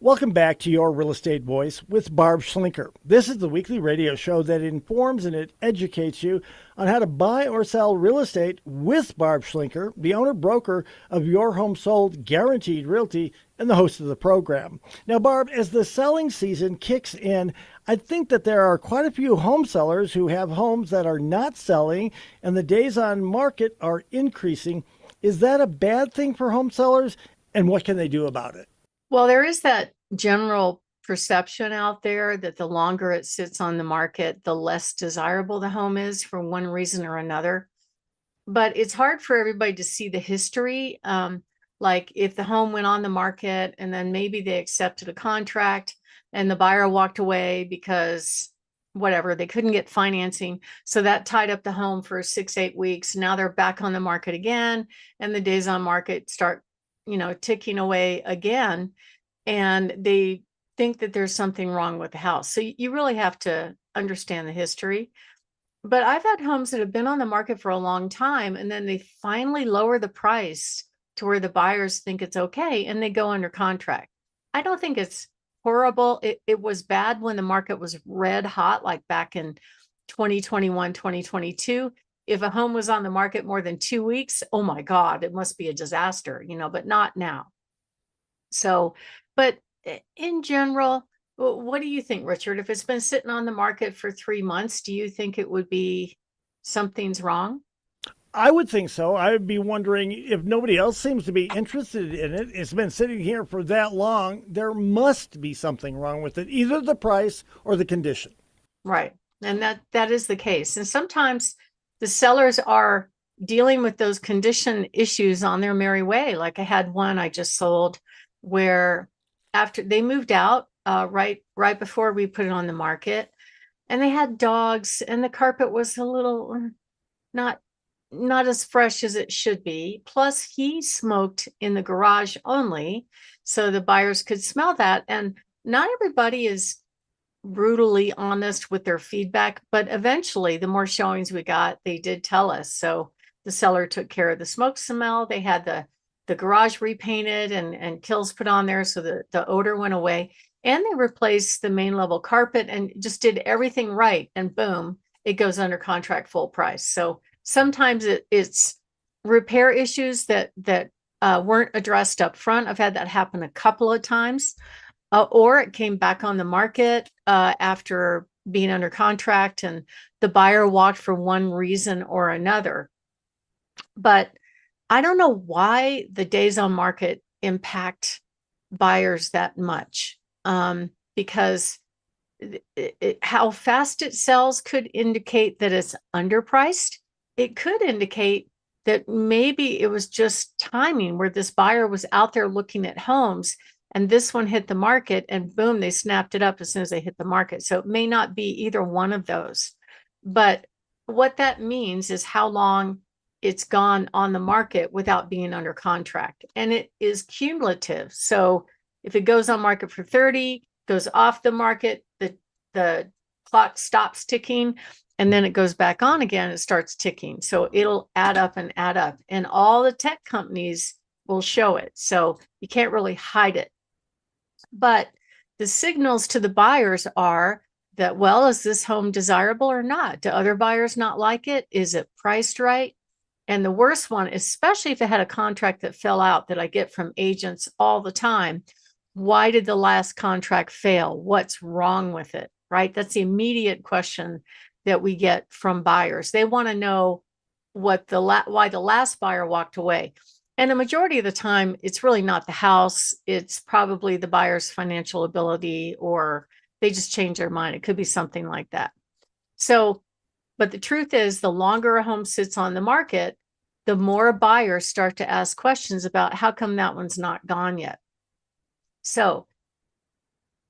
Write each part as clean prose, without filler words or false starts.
Welcome back to Your Real Estate Voice with Barb Schlinker. This is the weekly radio show that informs and it educates you on how to buy or sell real estate with Barb Schlinker, the owner broker of Your Home Sold Guaranteed Realty and the host of the program. Now, Barb, as the selling season kicks in, I think that there are quite a few home sellers who have homes that are not selling and the days on market are increasing. Is that a bad thing for home sellers, and what can they do about it? Well, there is that general perception out there that the longer it sits on the market, the less desirable the home is for one reason or another. But it's hard for everybody to see the history. Like if the home went on the market and then maybe they accepted a contract and the buyer walked away because whatever, they couldn't get financing. So that tied up the home for 6, 8 weeks. Now they're back on the market again, and the days on market start, ticking away again. And they think that there's something wrong with the house. So you really have to understand the history. But I've had homes that have been on the market for a long time, and then they finally lower the price to where the buyers think it's okay, and they go under contract. I don't think it's horrible. It was bad when the market was red hot, like back in 2021, 2022. If a home was on the market more than 2 weeks, oh my God, it must be a disaster, but not now. So, but in general, what do you think, Richard? If it's been sitting on the market for 3 months, do you think it would be something's wrong? I would think so. I would be wondering if nobody else seems to be interested in it. It's been sitting here for that long. There must be something wrong with it, either the price or the condition. Right. And that is the case. And sometimes the sellers are dealing with those condition issues on their merry way. Like I had one I just sold where after they moved out, right before we put it on the market, and they had dogs, and the carpet was a little not not as fresh as it should be. Plus, he smoked in the garage only, so the buyers could smell that. And not everybody is brutally honest with their feedback, but eventually, the more showings we got, they did tell us. So the seller took care of the smoke smell. They had the garage repainted and kills put on there, so the odor went away. And they replaced the main level carpet and just did everything right. And boom, it goes under contract full price. So sometimes it's repair issues that weren't addressed up front. I've had that happen a couple of times, or it came back on the market after being under contract, and the buyer walked for one reason or another. But I don't know why the days on market impact buyers that much, because how fast it sells could indicate that it's underpriced. It could indicate that maybe it was just timing where this buyer was out there looking at homes and this one hit the market and boom, they snapped it up as soon as they hit the market. So it may not be either one of those. But what that means is how long it's gone on the market without being under contract. And it is cumulative. So if it goes on market for 30, goes off the market, the clock stops ticking, and then it goes back on again, it starts ticking. So it'll add up and add up. And all the tech companies will show it. So you can't really hide it. But the signals to the buyers are that, well, is this home desirable or not? Do other buyers not like it? Is it priced right? And the worst one, especially if it had a contract that fell out, that I get from agents all the time. Why did the last contract fail? What's wrong with it? Right? That's the immediate question that we get from buyers. They want to know why the last buyer walked away. And the majority of the time, it's really not the house. It's probably the buyer's financial ability, or they just change their mind. It could be something like that. So, but the truth is, the longer a home sits on the market, the more buyers start to ask questions about how come that one's not gone yet. So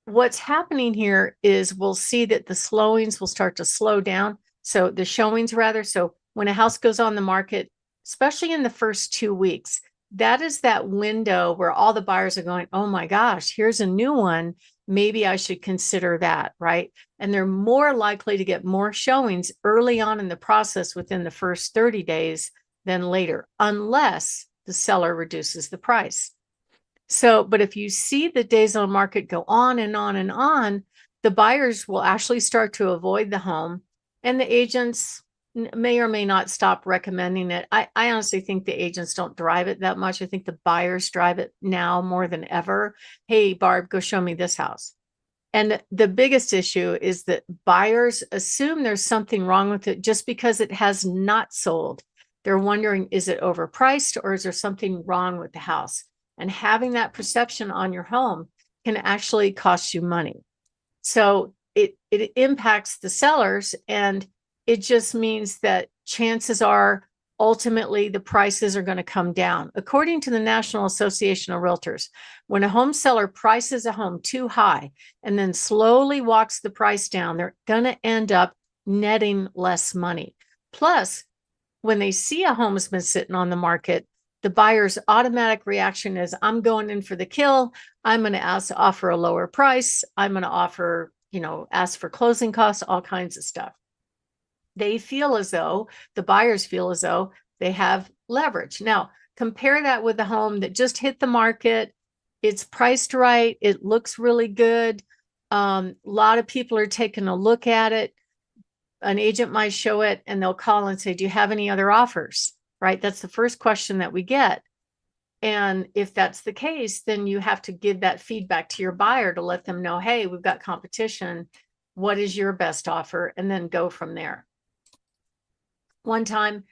what's happening here is we'll see that the slowings will start to slow down. So the showings rather. So when a house goes on the market, especially in the first 2 weeks, that is that window where all the buyers are going, oh my gosh, here's a new one. Maybe I should consider that, right? And they're more likely to get more showings early on in the process within the first 30 days than later, unless the seller reduces the price. So, but if you see the days on market go on and on and on, the buyers will actually start to avoid the home, and the agents may or may not stop recommending it. I honestly think the agents don't drive it that much. I think the buyers drive it now more than ever. Hey, Barb, go show me this house. And the biggest issue is that buyers assume there's something wrong with it just because it has not sold. They're wondering, is it overpriced or is there something wrong with the house? And having that perception on your home can actually cost you money. So it impacts the sellers, and it just means that chances are ultimately the prices are going to come down. According to the National Association of Realtors, when a home seller prices a home too high and then slowly walks the price down, they're going to end up netting less money. Plus, when they see a home has been sitting on the market, the buyer's automatic reaction is, I'm going in for the kill. I'm going to offer a lower price. I'm going to offer, ask for closing costs, all kinds of stuff. They feel as though, the buyers feel as though they have leverage. Now, compare that with the home that just hit the market. It's priced right. It looks really good. A lot of people are taking a look at it. An agent might show it and they'll call and say, do you have any other offers? Right? That's the first question that we get. And if that's the case, then you have to give that feedback to your buyer to let them know, hey, we've got competition. What is your best offer? And then go from there. One time,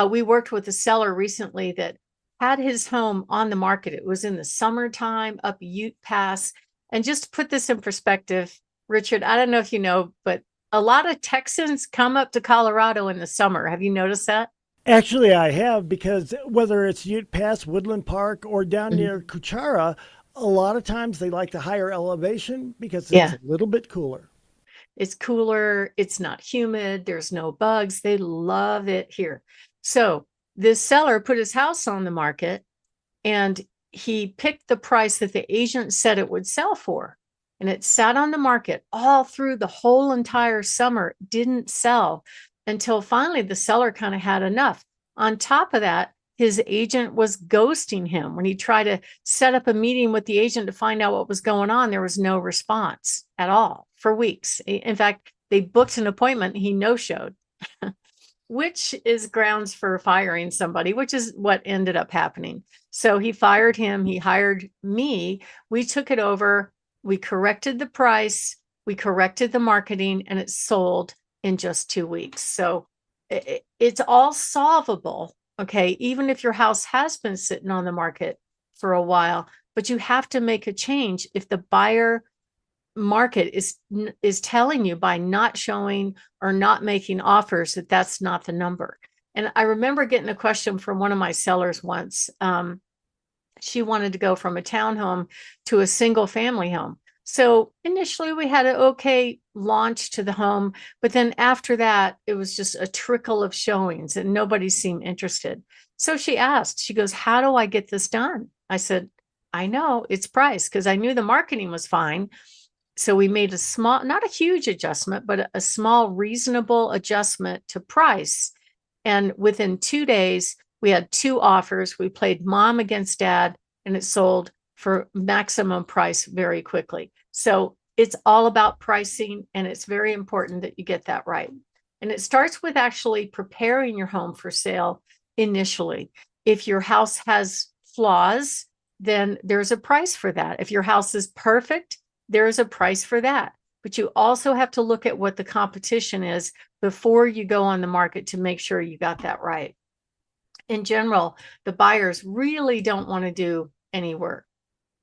we worked with a seller recently that had his home on the market. It was in the summertime up Ute Pass. And just to put this in perspective, Richard, I don't know if you know, but a lot of Texans come up to Colorado in the summer. Have you noticed that? Actually, I have, because whether it's Ute Pass, Woodland Park, or down near Cuchara, a lot of times they like the higher elevation because it's Yeah. a little bit cooler. It's cooler. It's not humid. There's no bugs. They love it here. So this seller put his house on the market and he picked the price that the agent said it would sell for. And it sat on the market all through the whole entire summer, didn't sell until finally the seller kind of had enough. On top of that, his agent was ghosting him. When he tried to set up a meeting with the agent to find out what was going on, there was no response at all for weeks. In fact, they booked an appointment, he no-showed, which is grounds for firing somebody, which is what ended up happening. So he fired him, he hired me, we took it over, we corrected the price, we corrected the marketing, and it sold in just 2 weeks. So it's all solvable, okay? Even if your house has been sitting on the market for a while, but you have to make a change if the buyer market is telling you by not showing or not making offers that that's not the number. And I remember getting a question from one of my sellers once. She wanted to go from a townhome to a single family home. So initially we had an okay launch to the home, but then after that, it was just a trickle of showings and nobody seemed interested. So she asked, she goes, how do I get this done? I said, I know it's price, because I knew the marketing was fine. So we made a small, not a huge adjustment, but a small, reasonable adjustment to price. And within 2 days, we had 2 offers. We played mom against dad, and it sold for maximum price very quickly. So it's all about pricing, and it's very important that you get that right. And it starts with actually preparing your home for sale initially. If your house has flaws, then there's a price for that. If your house is perfect, there's a price for that. But you also have to look at what the competition is before you go on the market to make sure you got that right. In general, the buyers really don't want to do any work.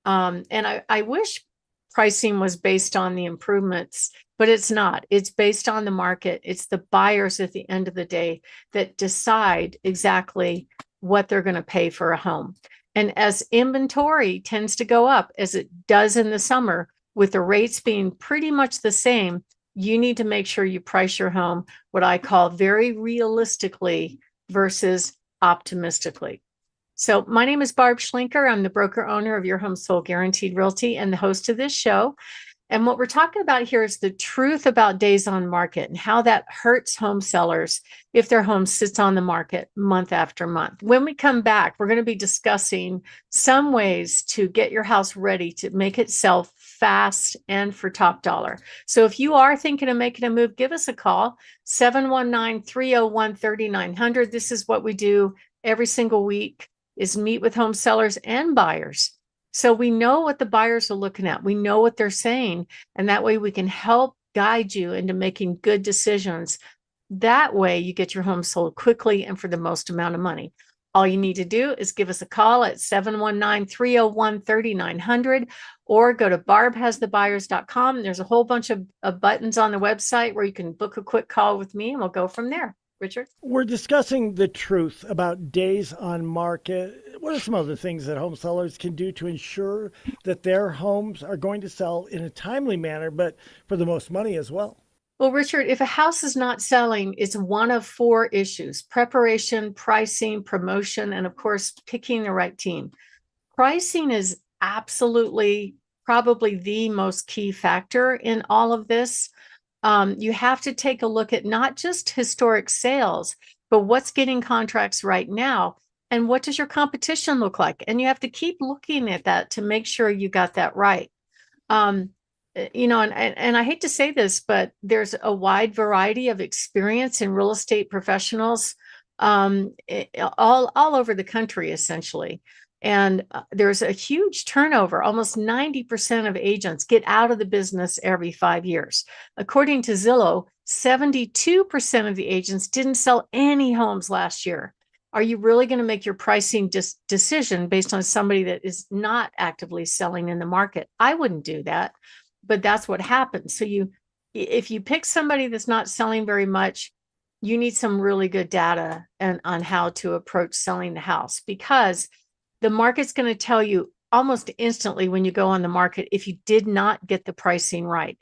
And I wish pricing was based on the improvements, but it's not. It's based on the market. It's the buyers at the end of the day that decide exactly what they're going to pay for a home. And as inventory tends to go up, as it does in the summer, with the rates being pretty much the same, you need to make sure you price your home what I call very realistically versus optimistically. So my name is Barb Schlinker. I'm the broker owner of Your Home Sold Guaranteed Realty and the host of this show. And what we're talking about here is the truth about days on market and how that hurts home sellers if their home sits on the market month after month. When we come back, we're going to be discussing some ways to get your house ready to make it sell fast and for top dollar. So if you are thinking of making a move, give us a call, 719-301-3900. This is what we do every single week, is meet with home sellers and buyers. So we know what the buyers are looking at. We know what they're saying. And that way we can help guide you into making good decisions. That way you get your home sold quickly and for the most amount of money. All you need to do is give us a call at 719-301-3900 or go to barbhasthebuyers.com. There's a whole bunch of buttons on the website where you can book a quick call with me and we'll go from there. Richard? We're discussing the truth about days on market. What are some other things that home sellers can do to ensure that their homes are going to sell in a timely manner, but for the most money as well? Well, Richard, if a house is not selling, it's one of four issues: preparation, pricing, promotion, and of course, picking the right team. Pricing is absolutely probably the most key factor in all of this. You have to take a look at not just historic sales, but what's getting contracts right now and what does your competition look like? And you have to keep looking at that to make sure you got that right. And I hate to say this, but there's a wide variety of experience in real estate professionals all over the country, essentially. And there's a huge turnover. Almost 90% of agents get out of the business every 5 years. According to Zillow, 72% of the agents didn't sell any homes last year. Are you really going to make your pricing decision based on somebody that is not actively selling in the market? I wouldn't do that, but that's what happens. So if you pick somebody that's not selling very much, you need some really good data on how to approach selling the house, because the market's going to tell you almost instantly when you go on the market if you did not get the pricing right.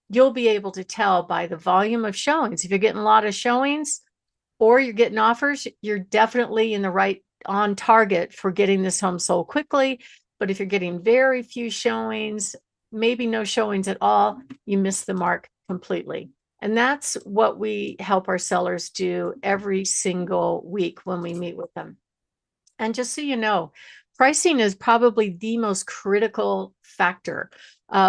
You'll be able to tell by the volume of showings. If you're getting a lot of showings or you're getting offers, you're definitely in the right, on target for getting this home sold quickly. But if you're getting very few showings, maybe no showings at all, you miss the mark completely. And that's what we help our sellers do every single week when we meet with them. And just so you know, pricing is probably the most critical factor.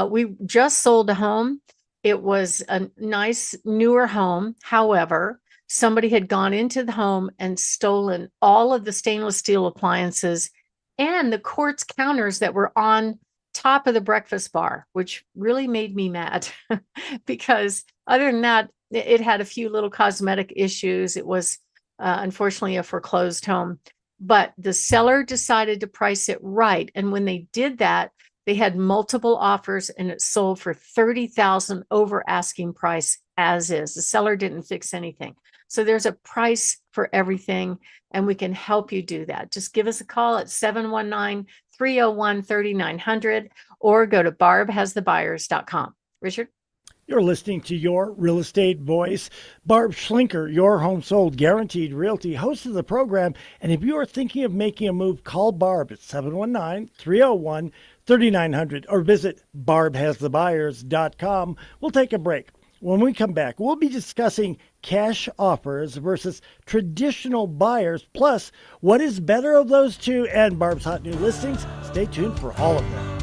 We just sold a home. It was a nice newer home. However, somebody had gone into the home and stolen all of the stainless steel appliances and the quartz counters that were on top of the breakfast bar, which really made me mad because other than that, it had a few little cosmetic issues. It was unfortunately a foreclosed home. But the seller decided to price it right. And when they did that, they had multiple offers and it sold for $30,000 over asking price as is. The seller didn't fix anything. So there's a price for everything and we can help you do that. Just give us a call at 719-301-3900 or go to barbhasthebuyers.com. Richard? You're listening to Your Real Estate Voice. Barb Schlinker, your home sold guaranteed realty, host of the program. And if you are thinking of making a move, call Barb at 719-301-3900 or visit barbhasthebuyers.com. We'll take a break. When we come back, we'll be discussing cash offers versus traditional buyers, plus what is better of those two and Barb's hot new listings. Stay tuned for all of them.